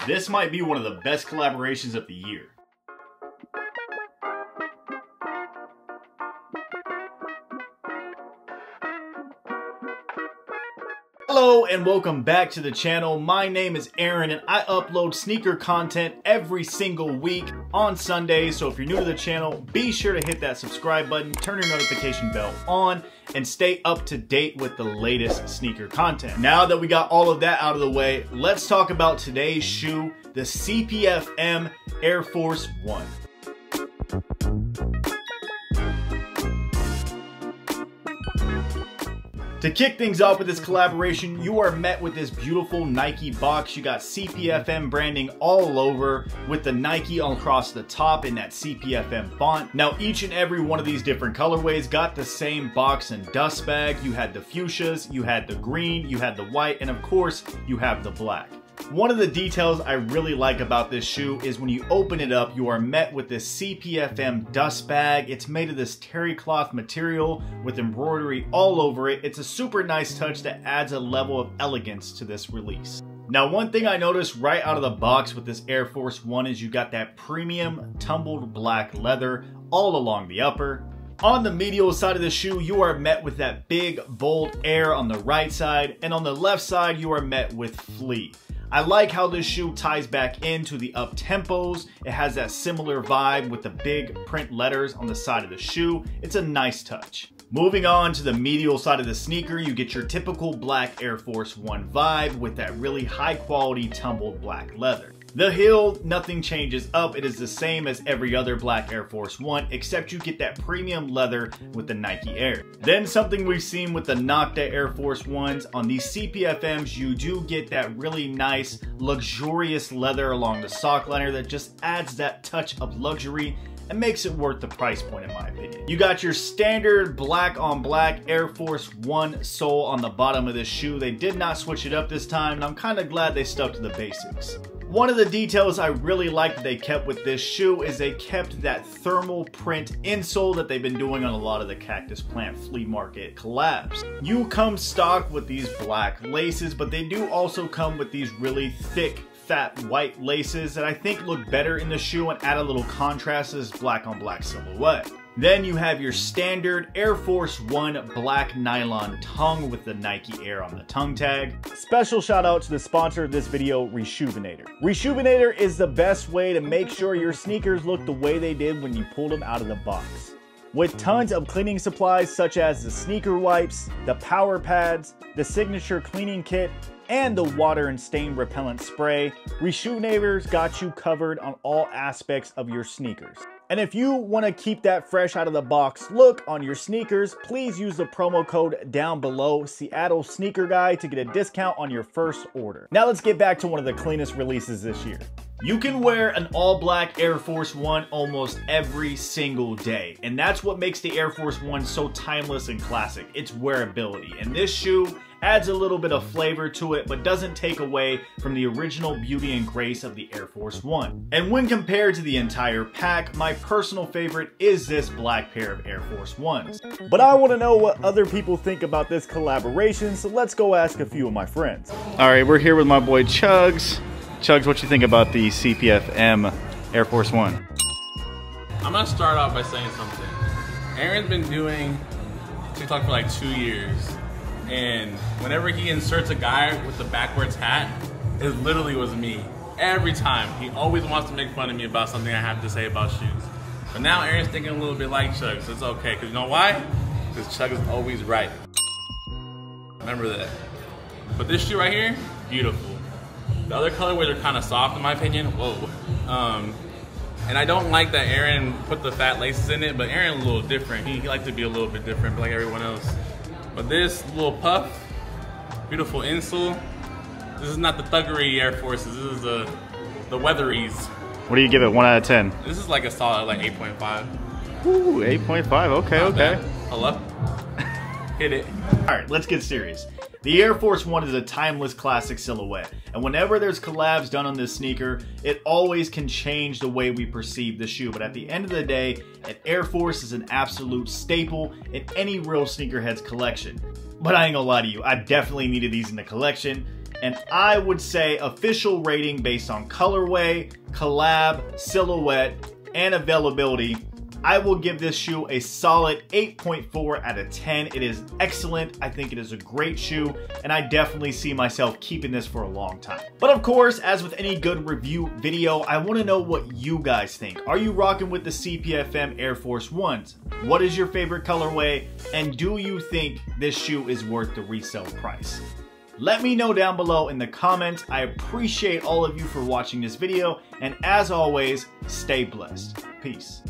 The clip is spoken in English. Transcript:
this might be one of the best collaborations of the year. Hello and welcome back to the channel. My name is Aaron and I upload sneaker content every single week on Sundays. So if you're new to the channel, be sure to hit that subscribe button, turn your notification bell on, and stay up to date with the latest sneaker content. Now that we got all of that out of the way, let's talk about today's shoe, the CPFM Air Force One. To kick things off with this collaboration, you are met with this beautiful Nike box. You got CPFM branding all over with the Nike across the top in that CPFM font. Now each and every one of these different colorways got the same box and dust bag. You had the fuchsias, you had the green, you had the white, and of course you have the black. One of the details I really like about this shoe is when you open it up, you are met with this CPFM dust bag. It's made of this terry cloth material with embroidery all over it. It's a super nice touch that adds a level of elegance to this release. Now, one thing I noticed right out of the box with this Air Force One is you got that premium tumbled black leather all along the upper. On the medial side of the shoe, you are met with that big, bold air on the right side, and on the left side, you are met with flea. I like how this shoe ties back into the up tempos. It has that similar vibe with the big print letters on the side of the shoe. It's a nice touch. Moving on to the medial side of the sneaker, you get your typical black Air Force One vibe with that really high quality tumbled black leather. The heel, nothing changes up. It is the same as every other black Air Force One, except you get that premium leather with the Nike Air. Then something we've seen with the Nocta Air Force Ones, on these CPFMs, you do get that really nice, luxurious leather along the sock liner that just adds that touch of luxury and makes it worth the price point in my opinion. You got your standard black on black Air Force One sole on the bottom of this shoe. They did not switch it up this time, and I'm kind of glad they stuck to the basics. One of the details I really like that they kept with this shoe is they kept that thermal print insole that they've been doing on a lot of the Cactus Plant Flea Market collabs. You come stock with these black laces, but they do also come with these really thick, fat white laces that I think look better in the shoe and add a little contrast to this black on black silhouette. Then you have your standard Air Force One black nylon tongue with the Nike Air on the tongue tag. Special shout out to the sponsor of this video, Reshoevn8r. Reshoevn8r is the best way to make sure your sneakers look the way they did when you pulled them out of the box. With tons of cleaning supplies such as the sneaker wipes, the power pads, the signature cleaning kit, and the water and stain repellent spray, Reshoevn8r's got you covered on all aspects of your sneakers. And if you want to keep that fresh out of the box look on your sneakers, please use the promo code down below, Seattle Sneaker Guy, to get a discount on your first order. Now let's get back to one of the cleanest releases this year. You can wear an all black Air Force One almost every single day, and that's what makes the Air Force One so timeless and classic. It's wearability, and this shoe adds a little bit of flavor to it, but doesn't take away from the original beauty and grace of the Air Force One. And when compared to the entire pack, my personal favorite is this black pair of Air Force Ones. But I want to know what other people think about this collaboration, so let's go ask a few of my friends. All right, we're here with my boy Chugs. Chugs, what you think about the CPFM Air Force One? I'm gonna start off by saying something. Aaron's been doing TikTok for like 2 years. And whenever he inserts a guy with the backwards hat, it literally was me. Every time. He always wants to make fun of me about something I have to say about shoes. But now Aaron's thinking a little bit like Chug, so it's okay. Because you know why? Because Chug is always right. Remember that. But this shoe right here, beautiful. The other colorways are kind of soft in my opinion. Whoa. And I don't like that Aaron put the fat laces in it, but Aaron's a little different. He likes to be a little bit different like everyone else. But this little puff, beautiful insole. This is not the thuggery Air Forces. This is the weatheries. What do you give it? 1 out of 10? This is like a solid like 8.5. Ooh, 8.5. Okay, Not okay. bad. Hello. Hit it. All right, let's get serious. The Air Force One is a timeless classic silhouette, and whenever there's collabs done on this sneaker, it always can change the way we perceive the shoe. But at the end of the day, an Air Force is an absolute staple in any real sneakerhead's collection. But I ain't gonna lie to you, I definitely needed these in the collection, And I would say official rating based on colorway, collab, silhouette, and availability, I will give this shoe a solid 8.4 out of 10. It is excellent. I think it is a great shoe, and I definitely see myself keeping this for a long time. But of course, as with any good review video, I want to know what you guys think. Are you rocking with the CPFM Air Force Ones? What is your favorite colorway? And do you think this shoe is worth the resale price? Let me know down below in the comments. I appreciate all of you for watching this video, and as always, stay blessed. Peace.